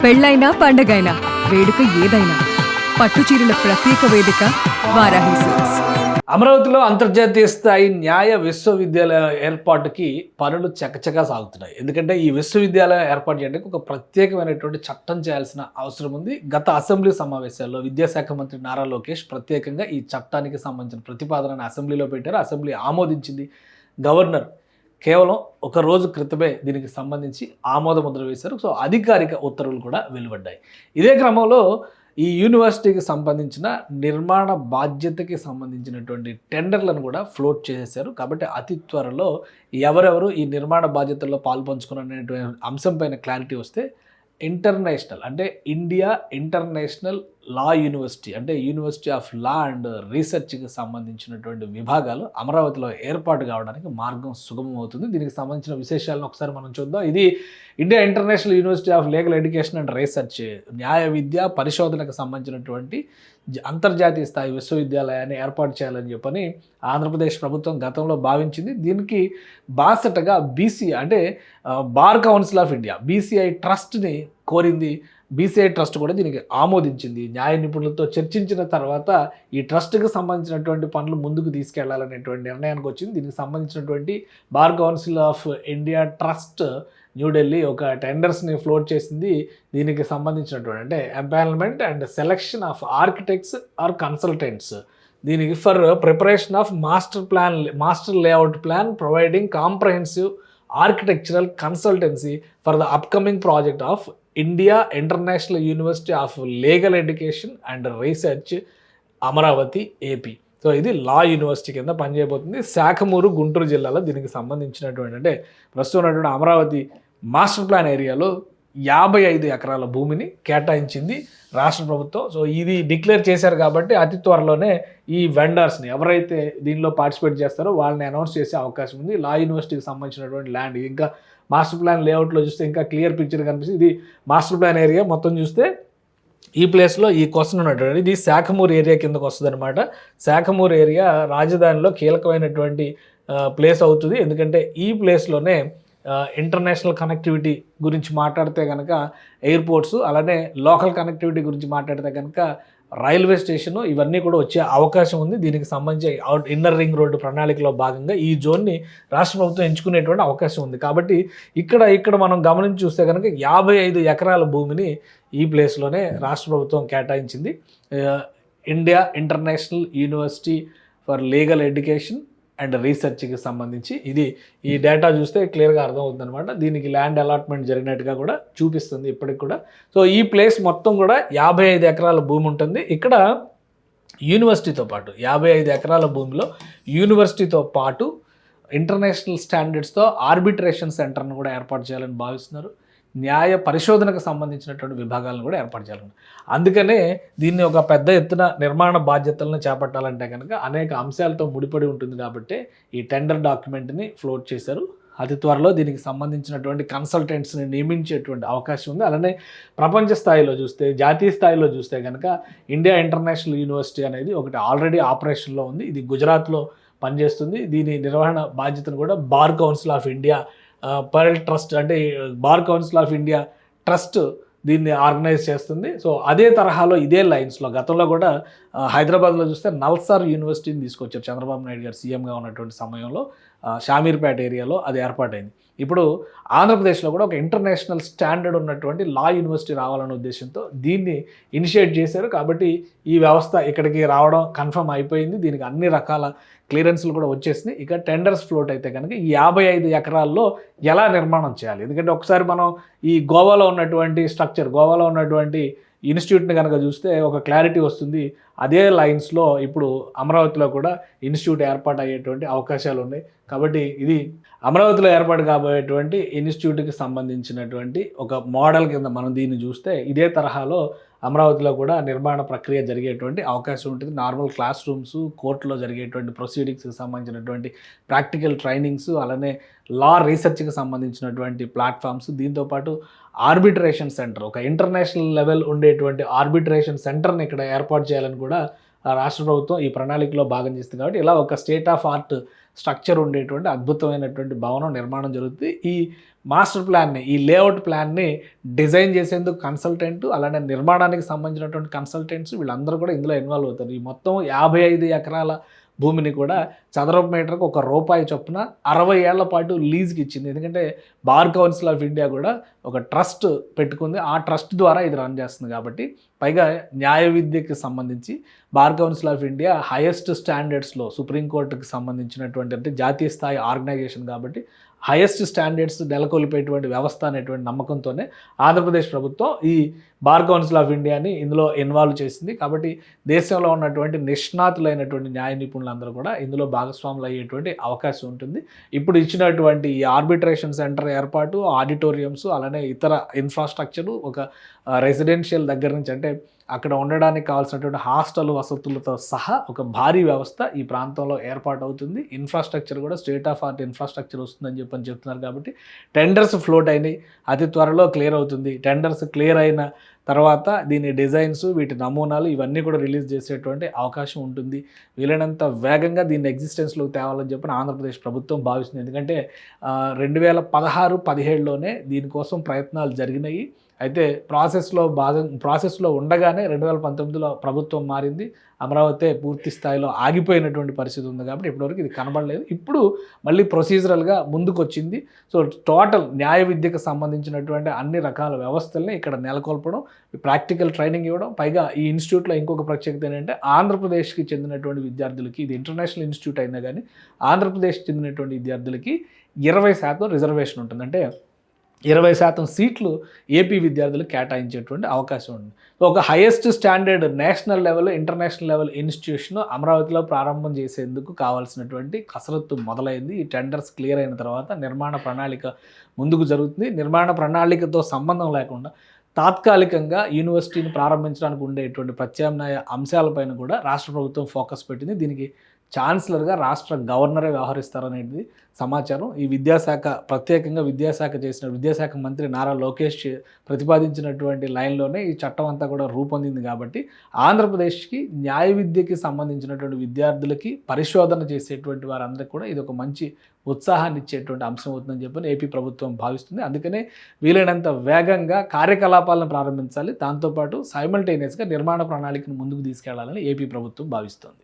పెళ్ళైనా పండగైనా వేడుక ఏదైనా పట్టు చీరల ప్రత్యేక వేదిక వారాహి సిల్క్స్. అమరావతిలో అంతర్జాతీయ స్థాయి న్యాయ విశ్వవిద్యాలయ ఏర్పాటుకి పనులు చకచకా సాగుతున్నాయి. ఎందుకంటే ఈ విశ్వవిద్యాలయం ఏర్పాటు చేయడానికి ఒక ప్రత్యేకమైనటువంటి చట్టం చేయాల్సిన అవసరం ఉంది. గత అసెంబ్లీ సమావేశాల్లో విద్యాశాఖ మంత్రి నారా లోకేష్ ప్రత్యేకంగా ఈ చట్టానికి సంబంధించిన ప్రతిపాదనను అసెంబ్లీలో పెట్టారు. అసెంబ్లీ ఆమోదించింది. గవర్నర్ కేవలం ఒక రోజు క్రితమే దీనికి సంబంధించి ఆమోద ముద్ర వేశారు. సో అధికారిక ఉత్తర్వులు కూడా వెలువడ్డాయి. ఇదే క్రమంలో ఈ యూనివర్సిటీకి సంబంధించిన నిర్మాణ బాధ్యతకి సంబంధించినటువంటి టెండర్లను కూడా ఫ్లోట్ చేసేశారు. కాబట్టి అతి త్వరలో ఎవరెవరు ఈ నిర్మాణ బాధ్యతల్లో పాల్పంచుకున్నటువంటి అంశంపైన క్లారిటీ వస్తే ఇంటర్నేషనల్ అంటే ఇండియా ఇంటర్నేషనల్ లా యూనివర్సిటీ అంటే యూనివర్సిటీ ఆఫ్ లా అండ్ రీసెర్చ్కి సంబంధించినటువంటి విభాగాలు అమరావతిలో ఏర్పాటు కావడానికి మార్గం సుగమం అవుతుంది. దీనికి సంబంధించిన విశేషాలను ఒకసారి మనం చూద్దాం. ఇది India International University of Legal Education and research న్యాయ విద్య పరిశోధనకు సంబంధించినటువంటి అంతర్జాతీయ స్థాయి విశ్వవిద్యాలయాన్ని ఏర్పాటు చేయాలని చెప్పని ఆంధ్రప్రదేశ్ ప్రభుత్వం గతంలో భావించింది. దీనికి బాసటగా బీసీ అంటే Bar Council of India BCI ట్రస్ట్ని కోరింది. బీసీఐ ట్రస్ట్ కూడా దీనికి ఆమోదించింది. న్యాయ నిపుణులతో చర్చించిన తర్వాత ఈ ట్రస్ట్కి సంబంధించినటువంటి పనులు ముందుకు తీసుకెళ్లాలనేటువంటి నిర్ణయానికి వచ్చింది. దీనికి సంబంధించినటువంటి Bar Council of India trust New Delhi ఒక టెండర్స్ని ఫ్లోట్ చేసింది. దీనికి సంబంధించినటువంటి అంటే empanelment and selection of architects or consultants దీనికి for preparation of master layout plan providing comprehensive architectural consultancy for the upcoming project of India International University of Legal Education and Research Amaravati AP. So ఇది law university కింద పనిచేయబోతుంది. శాఖమూరు గుంటూరు జిల్లాలో దీనికి సంబంధించినటువంటి అంటే ప్రస్తుతం ఉన్నటువంటి Amaravati master plan ఏరియాలో 55 ఎకరాల భూమిని కేటాయించింది రాష్ట్ర ప్రభుత్వం. సో ఇది డిక్లేర్ చేశారు కాబట్టి అతి త్వరలోనే ఈ వెండర్స్ని ఎవరైతే దీనిలో పార్టిసిపేట్ చేస్తారో వాళ్ళని అనౌన్స్ చేసే అవకాశం ఉంది. లా యూనివర్సిటీకి సంబంధించినటువంటి ల్యాండ్ ఇంకా మాస్టర్ ప్లాన్ లేఅవుట్లో చూస్తే ఇంకా క్లియర్ పిక్చర్ కనిపిస్తుంది. ఇది మాస్టర్ ప్లాన్ ఏరియా మొత్తం చూస్తే ఈ ప్లేస్లో ఈ క్వశ్చన్ ఉన్నటువంటి ఇది శాఖమూరు ఏరియా కిందకు వస్తుంది అనమాట. శాఖమూరు ఏరియా రాజధానిలో కీలకమైనటువంటి ప్లేస్ అవుతుంది. ఎందుకంటే ఈ ప్లేస్లోనే ఇంటర్నేషనల్ కనెక్టివిటీ గురించి మాట్లాడితే కనుక ఎయిర్పోర్ట్స్, అలానే లోకల్ కనెక్టివిటీ గురించి మాట్లాడితే కనుక రైల్వే స్టేషను ఇవన్నీ కూడా వచ్చే అవకాశం ఉంది. దీనికి సంబంధించి ఇన్నర్ రింగ్ రోడ్డు ప్రణాళికలో భాగంగా ఈ జోన్ని రాష్ట్ర ప్రభుత్వం ఎంచుకునేటువంటి అవకాశం ఉంది. కాబట్టి ఇక్కడ మనం గమనించి చూస్తే కనుక 55 ఎకరాల భూమిని ఈ ప్లేస్లోనే రాష్ట్ర ప్రభుత్వం కేటాయించింది. India International University for Legal Education and రీసెర్చ్కి సంబంధించి ఇది ఈ డేటా చూస్తే క్లియర్గా అర్థమవుతుంది అనమాట. దీనికి ల్యాండ్ అలాట్మెంట్ జరిగినట్టుగా కూడా చూపిస్తుంది ఇప్పటికి కూడా. సో ఈ ప్లేస్ మొత్తం కూడా 55 ఎకరాల భూమి ఉంటుంది. ఇక్కడ యూనివర్సిటీతో పాటు 55 ఎకరాల భూమిలో యూనివర్సిటీతో పాటు ఇంటర్నేషనల్ స్టాండర్డ్స్తో ఆర్బిట్రేషన్ సెంటర్ను కూడా ఏర్పాటు చేయాలని భావిస్తున్నారు. న్యాయ పరిశోధనకు సంబంధించినటువంటి విభాగాలను కూడా ఏర్పాటు చేయాలని. అందుకనే దీన్ని ఒక పెద్ద ఎత్తున నిర్మాణ బాధ్యతలను చేపట్టాలంటే కనుక అనేక అంశాలతో ముడిపడి ఉంటుంది కాబట్టి ఈ టెండర్ డాక్యుమెంట్ని ఫ్లోట్ చేశారు. అతి త్వరలో దీనికి సంబంధించినటువంటి కన్సల్టెంట్స్ని నియమించేటువంటి అవకాశం ఉంది. అలానే ప్రపంచ స్థాయిలో చూస్తే, జాతీయ స్థాయిలో చూస్తే కనుక ఇండియా ఇంటర్నేషనల్ యూనివర్సిటీ అనేది ఒకటి ఆల్రెడీ ఆపరేషన్లో ఉంది. ఇది గుజరాత్లో పనిచేస్తుంది. దీని నిర్వహణ బాధ్యతను కూడా బార్ కౌన్సిల్ ఆఫ్ ఇండియా పర్ల్ ట్రస్ట్ అంటే Bar Council of India trust దీన్ని ఆర్గనైజ్ చేస్తుంది. సో అదే తరహాలో ఇదే లైన్స్లో గతంలో కూడా హైదరాబాద్లో చూస్తే నల్సార్ యూనివర్సిటీని తీసుకొచ్చారు చంద్రబాబు నాయుడు గారు సీఎంగా ఉన్నటువంటి సమయంలో. షామీర్పేట ఏరియాలో అది ఏర్పాటైంది. ఇప్పుడు ఆంధ్రప్రదేశ్లో కూడా ఒక ఇంటర్నేషనల్ స్టాండర్డ్ ఉన్నటువంటి లా యూనివర్సిటీ రావాలనే ఉద్దేశంతో దీన్ని ఇనిషియేట్ చేశారు. కాబట్టి ఈ వ్యవస్థ ఇక్కడికి రావడం కన్ఫర్మ్ అయిపోయింది. దీనికి అన్ని రకాల క్లియరెన్స్లు కూడా వచ్చేసినాయి. ఇక టెండర్స్ ఫ్లోట్ అయితే కనుక ఈ 55 ఎకరాల్లో ఎలా నిర్మాణం చేయాలి. ఎందుకంటే ఒకసారి మనం ఈ గోవాలో ఉన్నటువంటి ఇన్స్టిట్యూట్ని కనుక చూస్తే ఒక క్లారిటీ వస్తుంది. అదే లైన్స్లో ఇప్పుడు అమరావతిలో కూడా ఇన్స్టిట్యూట్ ఏర్పాటు అయ్యేటువంటి అవకాశాలు ఉన్నాయి. కాబట్టి ఇది అమరావతిలో ఏర్పాటు కాబోయేటువంటి ఇన్స్టిట్యూట్కి సంబంధించినటువంటి ఒక మోడల్ కింద మనం దీన్ని చూస్తే ఇదే తరహాలో అమరావతిలో కూడా నిర్మాణ ప్రక్రియ జరిగేటువంటి అవకాశం ఉంటుంది. నార్మల్ క్లాస్ రూమ్స్, కోర్టులో జరిగేటువంటి ప్రొసీడింగ్స్కి సంబంధించినటువంటి ప్రాక్టికల్ ట్రైనింగ్స్, అలానే లా రీసెర్చ్కి సంబంధించినటువంటి ప్లాట్ఫామ్స్, దీంతోపాటు ఆర్బిట్రేషన్ సెంటర్ ఒక ఇంటర్నేషనల్ లెవెల్ ఉండేటువంటి ఆర్బిట్రేషన్ సెంటర్ని ఇక్కడ ఏర్పాటు చేయాలని కూడా రాష్ట్ర ప్రభుత్వం ఈ ప్రణాళికలో భాగం చేస్తుంది. కాబట్టి ఇలా ఒక స్టేట్ ఆఫ్ ఆర్ట్ స్ట్రక్చర్ ఉండేటువంటి అద్భుతమైనటువంటి భవనం నిర్మాణం జరుగుతుంది. ఈ మాస్టర్ ప్లాన్ని, ఈ లేఅవుట్ ప్లాన్ని డిజైన్ చేసేందుకు కన్సల్టెంట్, అలానే నిర్మాణానికి సంబంధించినటువంటి కన్సల్టెంట్స్ వీళ్ళందరూ కూడా ఇందులో ఇన్వాల్వ్ అవుతారు. ఈ మొత్తం 55 ఎకరాల భూమిని కూడా చదరపు మీటర్కు ₹1 చొప్పున 60 ఏళ్ల పాటు లీజ్కి ఇచ్చింది. ఎందుకంటే బార్ కౌన్సిల్ ఆఫ్ ఇండియా కూడా ఒక ట్రస్ట్ పెట్టుకుంది. ఆ ట్రస్ట్ ద్వారా ఇది రన్ చేస్తుంది. కాబట్టి పైగా న్యాయ విద్యకి సంబంధించి Bar Council of India highest స్టాండర్డ్స్లో సుప్రీంకోర్టుకి సంబంధించినటువంటి అంటే జాతీయ స్థాయి ఆర్గనైజేషన్ కాబట్టి హైయెస్ట్ స్టాండర్డ్స్ నెలకొల్పేటువంటి వ్యవస్థ అనేటువంటి నమ్మకంతోనే ఆంధ్రప్రదేశ్ ప్రభుత్వం ఈ బార్ కౌన్సిల్ ఆఫ్ ఇండియాని ఇందులో ఇన్వాల్వ్ చేసింది. కాబట్టి దేశంలో ఉన్నటువంటి నిష్ణాతులైనటువంటి న్యాయ నిపుణులందరూ కూడా ఇందులో భాగస్వాములు అయ్యేటువంటి అవకాశం ఉంటుంది. ఇప్పుడు ఇచ్చినటువంటి ఈ ఆర్బిట్రేషన్ సెంటర్ ఏర్పాటు, ఆడిటోరియంస్, అలానే ఇతర ఇన్ఫ్రాస్ట్రక్చరు, ఒక రెసిడెన్షియల్ దగ్గర నుంచి అంటే అక్కడ ఉండడానికి కావాల్సినటువంటి హాస్టల్ వసతులతో సహా ఒక భారీ వ్యవస్థ ఈ ప్రాంతంలో ఏర్పాటు అవుతుంది. ఇన్ఫ్రాస్ట్రక్చర్ కూడా స్టేట్ ఆఫ్ ఆర్ట్ ఇన్ఫ్రాస్ట్రక్చర్ వస్తుందని చెప్తున్నారు. కాబట్టి టెండర్స్ ఫ్లోట్ అయినాయి, అతి త్వరలో క్లియర్ అవుతుంది. టెండర్స్ క్లియర్ అయిన తర్వాత దీని డిజైన్స్, వీటి నమూనాలు ఇవన్నీ కూడా రిలీజ్ చేసేటువంటి అవకాశం ఉంటుంది. వీలైనంత వేగంగా దీన్ని ఎగ్జిస్టెన్స్లోకి తేవాలని చెప్పి ఆంధ్రప్రదేశ్ ప్రభుత్వం భావిస్తుంది. ఎందుకంటే 2016-17లోనే దీనికోసం ప్రయత్నాలు జరిగినాయి. అయితే ప్రాసెస్లో ఉండగానే 2019లో ప్రభుత్వం మారింది. అమరావతి పూర్తి స్థాయిలో ఆగిపోయినటువంటి పరిస్థితి ఉంది. కాబట్టి ఇప్పటివరకు ఇది కనబడలేదు. ఇప్పుడు మళ్ళీ ప్రొసీజరల్గా ముందుకు వచ్చింది. సో టోటల్ న్యాయ విద్యకు సంబంధించినటువంటి అన్ని రకాల వ్యవస్థల్ని ఇక్కడ నెలకొల్పడం, ప్రాక్టికల్ ట్రైనింగ్ ఇవ్వడం, పైగా ఈ ఇన్స్టిట్యూట్లో ఇంకొక ప్రత్యేకత ఏంటంటే ఆంధ్రప్రదేశ్కి చెందినటువంటి విద్యార్థులకి, ఇది ఇంటర్నేషనల్ ఇన్స్టిట్యూట్ అయినా కానీ ఆంధ్రప్రదేశ్కి చెందినటువంటి విద్యార్థులకి 20% రిజర్వేషన్ ఉంటుంది. అంటే 20% సీట్లు ఏపీ విద్యార్థులకు కేటాయించేటువంటి అవకాశం ఉంది. ఒక highest standard national level, international level institution అమరావతిలో ప్రారంభం చేసేందుకు కావాల్సినటువంటి కసరత్తు మొదలైంది. ఈ టెండర్స్ క్లియర్ అయిన తర్వాత నిర్మాణ ప్రణాళిక ముందుకు జరుగుతుంది. నిర్మాణ ప్రణాళికతో సంబంధం లేకుండా తాత్కాలికంగా యూనివర్సిటీని ప్రారంభించడానికి ఉండేటువంటి ప్రత్యామ్నాయ అంశాలపైన కూడా రాష్ట్ర ప్రభుత్వం ఫోకస్ పెట్టింది. దీనికి ఛాన్సలర్గా రాష్ట్ర గవర్నరే వ్యవహరిస్తారనేది సమాచారం. ఈ విద్యాశాఖ ప్రత్యేకంగా విద్యాశాఖ మంత్రి నారా లోకేష్ ప్రతిపాదించినటువంటి లైన్లోనే ఈ చట్టం అంతా కూడా రూపొందింది. కాబట్టి ఆంధ్రప్రదేశ్కి న్యాయ విద్యకి సంబంధించినటువంటి విద్యార్థులకి, పరిశోధన చేసేటువంటి వారందరికీ కూడా ఇది ఒక మంచి ఉత్సాహాన్ని ఇచ్చేటువంటి అంశం అవుతుందని చెప్పి ఏపీ ప్రభుత్వం భావిస్తుంది. అందుకనే వీలైనంత వేగంగా కార్యకలాపాలను ప్రారంభించాలి. దాంతోపాటు సైమల్టేనియస్గా నిర్మాణ ప్రణాళికను ముందుకు తీసుకెళ్లాలని ఏపీ ప్రభుత్వం భావిస్తుంది.